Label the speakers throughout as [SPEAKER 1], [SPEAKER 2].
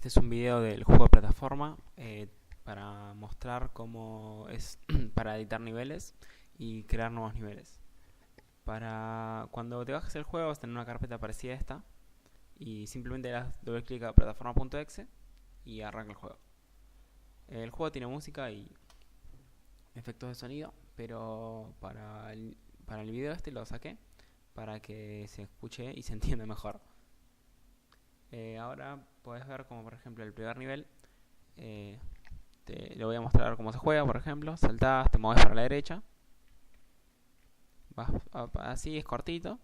[SPEAKER 1] Este es un video del juego de plataforma para mostrar cómo es para editar niveles y crear nuevos niveles. Para cuando te bajes el juego vas a tener una carpeta parecida a esta y simplemente le das doble clic a plataforma.exe y arranca el juego. El juego tiene música y efectos de sonido, pero para el video este lo saqué para que se escuche y se entienda mejor. Ahora puedes ver como por ejemplo el primer nivel. Le voy a mostrar cómo se juega, por ejemplo. Saltás, te mueves para la derecha. Vas así, es cortito.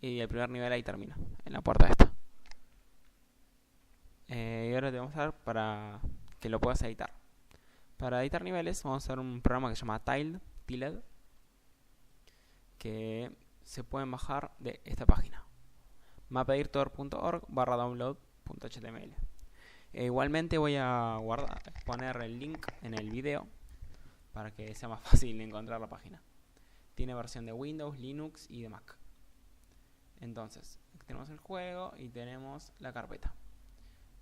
[SPEAKER 1] Y el primer nivel ahí termina, en la puerta esta. Y ahora te voy a mostrar para que lo puedas editar. Para editar niveles vamos a usar un programa que se llama Tiled, que se pueden bajar de esta página, mapaeditor.org/download.html. Igualmente voy a poner el link en el video para que sea más fácil encontrar la página. Tiene versión de Windows, Linux y de Mac. Entonces, tenemos el juego y tenemos la carpeta.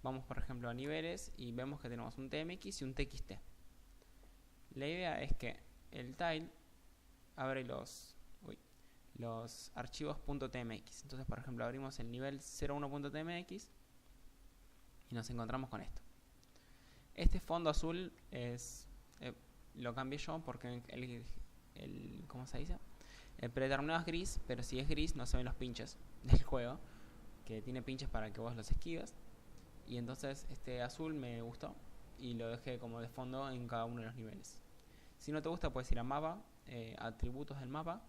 [SPEAKER 1] Vamos por ejemplo a niveles y vemos que tenemos un TMX y un TXT. La idea es que el tile abre los archivos .tmx. Entonces por ejemplo abrimos el nivel 01.tmx y nos encontramos con esto. Este fondo azul lo cambié yo porque ¿cómo se dice? El predeterminado es gris, pero si es gris no se ven los pinches del juego, que tiene pinches para que vos los esquives. Y entonces este azul me gustó y lo dejé como de fondo en cada uno de los niveles. Si no te gusta puedes ir a mapa, atributos del mapa,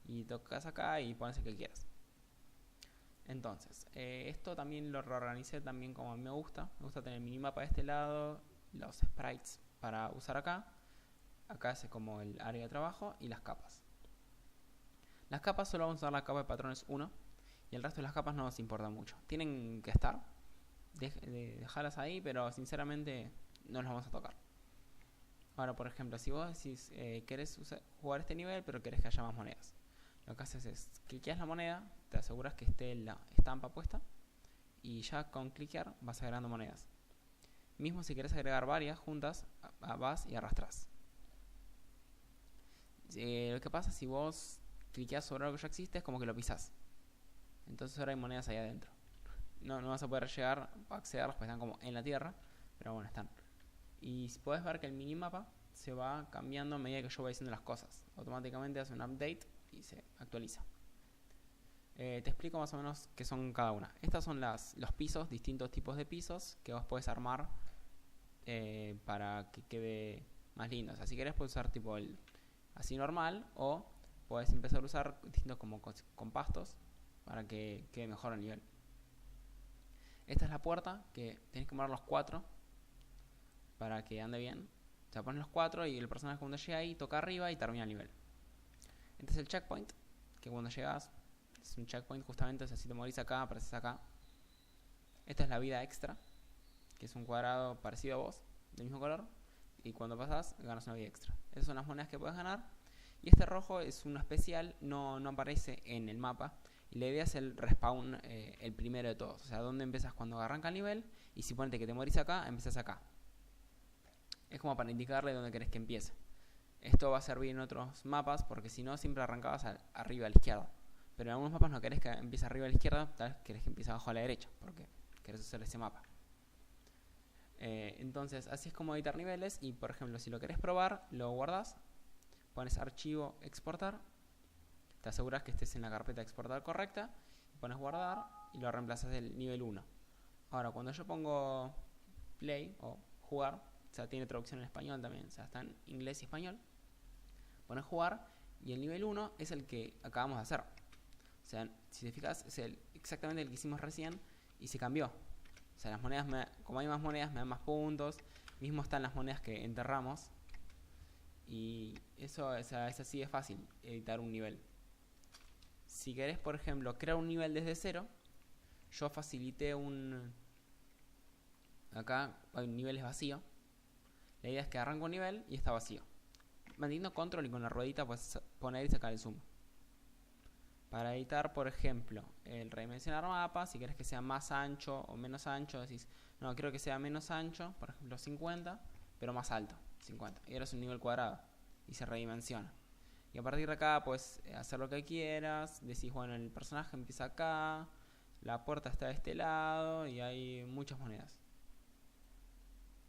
[SPEAKER 1] y tocas acá y pones el que quieras. Entonces, esto también lo reorganicé también como a mí me gusta. Me gusta tener el minimapa de este lado, los sprites para usar acá. Acá es como el área de trabajo y las capas. Las capas solo vamos a usar la capa de patrones 1 y el resto de las capas no nos importa mucho. Tienen que estar, dejarlas ahí, pero sinceramente no las vamos a tocar. Ahora, por ejemplo, si vos decís querés jugar este nivel pero querés que haya más monedas, lo que haces es cliqueas la moneda, te aseguras que esté la estampa puesta y ya con cliquear vas agregando monedas. Mismo si querés agregar varias juntas, vas y arrastras. Lo que pasa si vos cliqueas sobre algo que ya existe es como que lo pisás. Entonces ahora hay monedas ahí adentro. No vas a poder llegar a accederlas porque están como en la tierra, pero bueno, están. Y puedes ver que el minimapa se va cambiando a medida que yo voy haciendo las cosas. Automáticamente hace un update y se actualiza. Te explico más o menos qué son cada una. Estas son los pisos, distintos tipos de pisos que vos podés armar para que quede más lindo. O sea, si querés puedes usar tipo el así normal, o podés empezar a usar distintos como con pastos para que quede mejor el nivel. Esta es la puerta que tenés que mover los 4 para que ande bien. O sea, pones los 4 y el personaje cuando llega ahí toca arriba y termina el nivel. Este es el checkpoint, que cuando llegas es un checkpoint justamente, o sea, si te morís acá, apareces acá. Esta es la vida extra, que es un cuadrado parecido a vos, del mismo color, y cuando pasas ganas una vida extra. Esas son las monedas que puedes ganar. Y este rojo es uno especial, no aparece en el mapa. Y la idea es el respawn, el primero de todos. O sea, donde empiezas cuando arranca el nivel. Y si ponete que te morís acá, empiezas acá. Es como para indicarle dónde querés que empiece. Esto va a servir en otros mapas, porque si no siempre arrancabas arriba a la izquierda. Pero en algunos mapas no querés que empiece arriba a la izquierda, tal vez querés que empiece abajo a la derecha, porque querés usar ese mapa. Entonces así es como editar niveles. Y por ejemplo, si lo querés probar, lo guardás, pones archivo, exportar, te aseguras que estés en la carpeta exportar correcta, pones guardar y lo reemplazas del nivel 1. Ahora cuando yo pongo play o jugar, o sea, tiene traducción en español también, o sea, está en inglés y español, pones jugar y el nivel 1 es el que acabamos de hacer. O sea, si te fijas, es exactamente el que hicimos recién y se cambió. O sea, las monedas, como hay más monedas, me dan más puntos. Mismo están las monedas que enterramos. Y eso es así de fácil, editar un nivel. Si querés, por ejemplo, crear un nivel desde cero, yo facilité acá hay un nivel es vacío. La idea es que arranca un nivel y está vacío. Manteniendo control y con la ruedita puedes poner y sacar el zoom. Para editar, por ejemplo, el redimensionar mapa, si querés que sea más ancho o menos ancho, decís, no, quiero que sea menos ancho, por ejemplo 50, pero más alto, 50. Y ahora es un nivel cuadrado y se redimensiona. Y a partir de acá puedes hacer lo que quieras, decís, bueno, el personaje empieza acá, la puerta está de este lado y hay muchas monedas.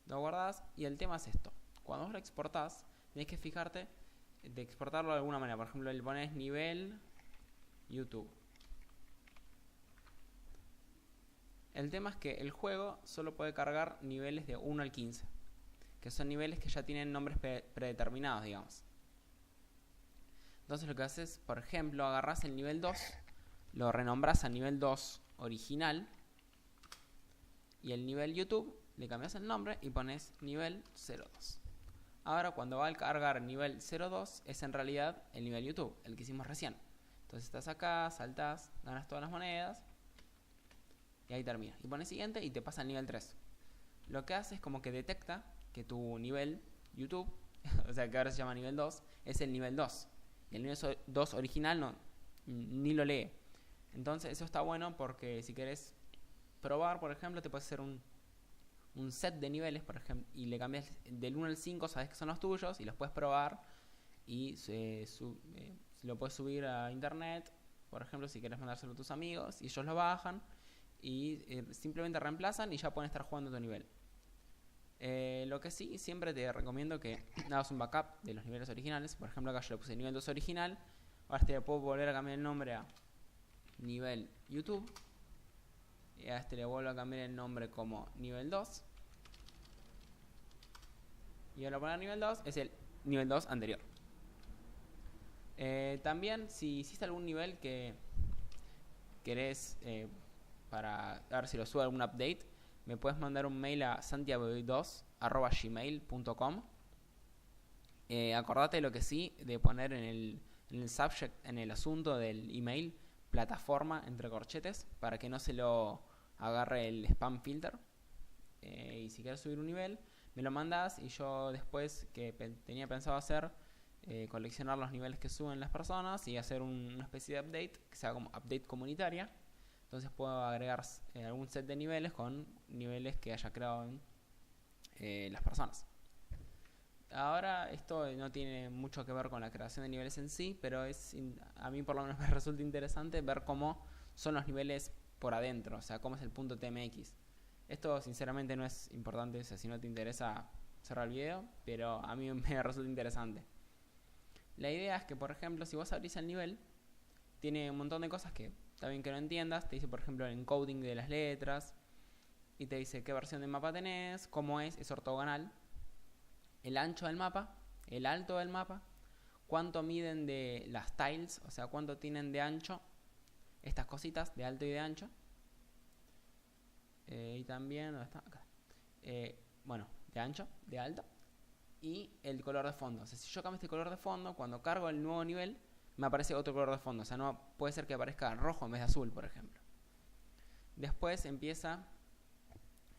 [SPEAKER 1] Lo guardás y el tema es esto. Cuando vos lo exportás, tenés que fijarte de exportarlo de alguna manera. Por ejemplo, le pones nivel YouTube. El tema es que el juego solo puede cargar niveles de 1 al 15, que son niveles que ya tienen nombres predeterminados, digamos. Entonces lo que haces, por ejemplo, agarras el nivel 2, lo renombras a nivel 2 original, y el nivel YouTube le cambias el nombre y pones nivel 02. Ahora cuando va a cargar nivel 02 es en realidad el nivel YouTube, el que hicimos recién. Entonces estás acá, saltás, ganas todas las monedas y ahí termina. Y pones siguiente y te pasa al nivel 3. Lo que hace es como que detecta que tu nivel YouTube, o sea que ahora se llama nivel 2, es el nivel 2. Y el nivel 2 original ni lo lee. Entonces eso está bueno porque si querés probar, por ejemplo, te puedes hacer un set de niveles, por ejemplo, y le cambias del 1 al 5, sabes que son los tuyos y los puedes probar y lo puedes subir a internet, por ejemplo, si quieres mandárselo a tus amigos y ellos lo bajan y simplemente reemplazan y ya pueden estar jugando tu nivel. Lo que sí, siempre te recomiendo que hagas un backup de los niveles originales. Por ejemplo, acá yo le puse nivel 2 original, ahora le puedo volver a cambiar el nombre a nivel YouTube y a este le vuelvo a cambiar el nombre como nivel 2 y ahora poner nivel 2 es el nivel 2 anterior. También si hiciste algún nivel que querés para ver si lo sube algún update, me puedes mandar un mail a santiago2@gmail.com. Acordate lo que sí de poner en el subject, en el asunto del email, plataforma entre corchetes para que no se lo agarre el spam filter. Y si quieres subir un nivel, me lo mandas y yo después, que tenía pensado hacer, coleccionar los niveles que suben las personas y hacer una especie de update que sea como update comunitaria. Entonces puedo agregar algún set de niveles con niveles que haya creado las personas. Ahora esto no tiene mucho que ver con la creación de niveles en sí, pero a mí por lo menos me resulta interesante ver cómo son los niveles por adentro, o sea, cómo es el punto .tmx. Esto sinceramente no es importante, o sea, si no te interesa cerrar el video, pero a mí me resulta interesante. La idea es que, por ejemplo, si vos abrís el nivel, tiene un montón de cosas que está bien que no entiendas. Te dice, por ejemplo, el encoding de las letras, y te dice qué versión de mapa tenés, cómo es ortogonal, el ancho del mapa, el alto del mapa, cuánto miden de las tiles, o sea, cuánto tienen de ancho estas cositas de alto y de ancho. Y también, ¿dónde está? Acá. Bueno, de ancho, de alto. Y el color de fondo. O sea, si yo cambio este color de fondo, cuando cargo el nuevo nivel, me aparece otro color de fondo. O sea, no puede ser que aparezca rojo en vez de azul, por ejemplo. Después empieza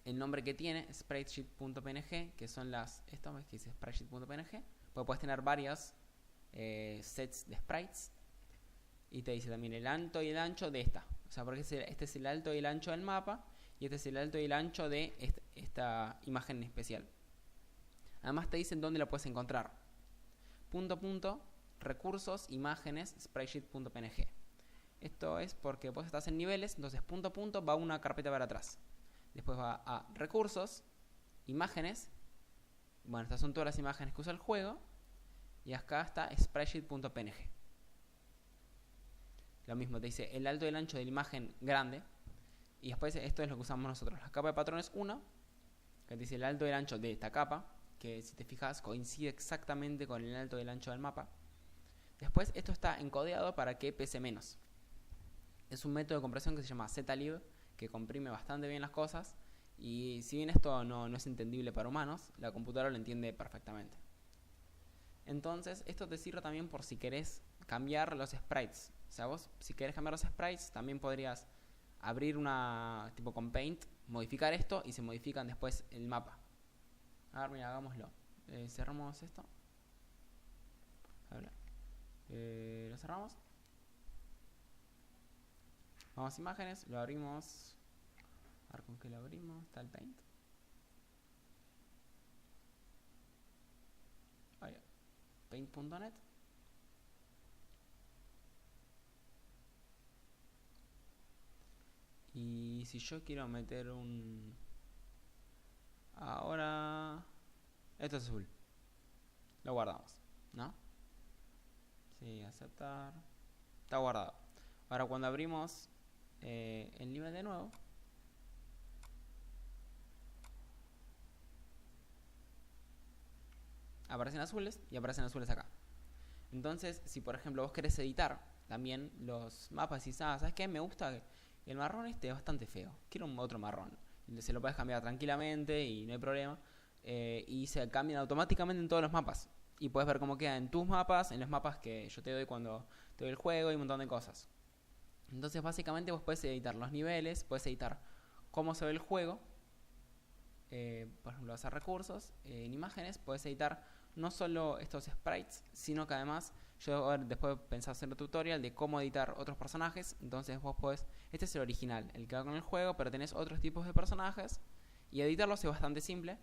[SPEAKER 1] el nombre que tiene, spreadsheet.png, que son esto ves que dice spreadsheet.png, pues puedes tener varios sets de sprites. Y te dice también el alto y el ancho de esta. O sea, porque este es el alto y el ancho del mapa, y este es el alto y el ancho de esta imagen especial. Además te dicen dónde la puedes encontrar. Recursos, imágenes, spreadsheet.png. Esto es porque vos estás en niveles, entonces va una carpeta para atrás. Después va a recursos, imágenes. Bueno, estas son todas las imágenes que usa el juego. Y acá está spreadsheet.png. Lo mismo, te dice el alto y el ancho de la imagen grande. Y después esto es lo que usamos nosotros. La capa de patrones 1, que te dice el alto y el ancho de esta capa, que si te fijas coincide exactamente con el alto y el ancho del mapa. Después esto está encodeado para que pese menos. Es un método de compresión que se llama zlib, que comprime bastante bien las cosas. Y si bien esto no es entendible para humanos, la computadora lo entiende perfectamente. Entonces esto te sirve también por si querés cambiar los sprites. O sea, vos si querés cambiar los sprites también podrías abrir una tipo con Paint, modificar esto y se modifican después el mapa. A ver, mira, hagámoslo. Cerramos esto. A ver, lo cerramos. Vamos a imágenes, lo abrimos. A ver con qué lo abrimos. Está el Paint. Ahí, paint.net. Y si yo quiero meter un... Ahora... Esto es azul. Lo guardamos, ¿no? Sí, aceptar. Está guardado. Ahora cuando abrimos el nivel de nuevo, aparecen azules y aparecen azules acá. Entonces, si por ejemplo vos querés editar también los mapas y ¿sabes qué? Me gusta el marrón este es bastante feo. Quiero un otro marrón. Se lo puedes cambiar tranquilamente y no hay problema. Y se cambian automáticamente en todos los mapas. Y puedes ver cómo queda en tus mapas, en los mapas que yo te doy cuando te doy el juego y un montón de cosas. Entonces básicamente vos puedes editar los niveles, puedes editar cómo se ve el juego. Por ejemplo, hacer recursos en imágenes, puedes editar no solo estos sprites, sino que además yo después pensé hacer un tutorial de cómo editar otros personajes. Entonces vos podés, este es el original, el que va con el juego, pero tenés otros tipos de personajes y editarlos es bastante simple.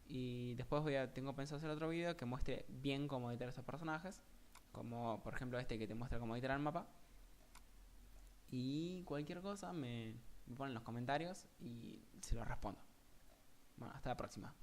[SPEAKER 1] Y después tengo pensado hacer otro video que muestre bien cómo editar esos personajes, como por ejemplo este que te muestra cómo editar el mapa. Y cualquier cosa me ponen en los comentarios y se lo respondo. Bueno, hasta la próxima.